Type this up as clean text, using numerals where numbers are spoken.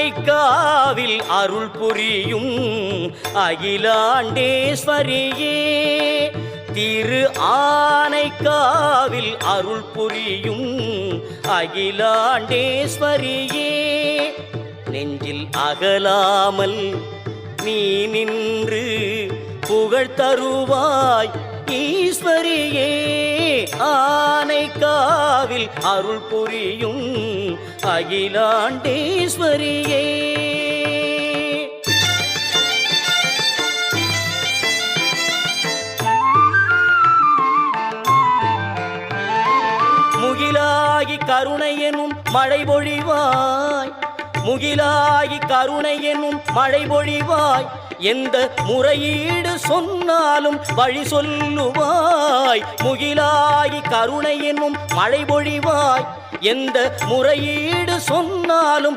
ஆனைக்காவில் அருள் புரியும் அகிலாண்டேஸ்வரியே, திரு ஆனைக்காவில் அருள் புரியும் அகிலாண்டேஸ்வரியே, நெஞ்சில் அகலாமல் நீ நின்று புகழ் தருவாய் ஈஸ்வரியே, ஆனைக்காவில் அருள் புரியும் அகிலாண்டேஸ்வரியே. முகிலாகி கருணை எனும் மழை பொழிவாய், முகிலாகி கருணை எனும் மழை பொழிவாய், எந்த முறையீடு சொன்னாலும் வழி சொல்லுவாய். முகிலாகி கருணை எனும் மழை பொழிவாய், எந்த முறையீடு சொன்னாலும்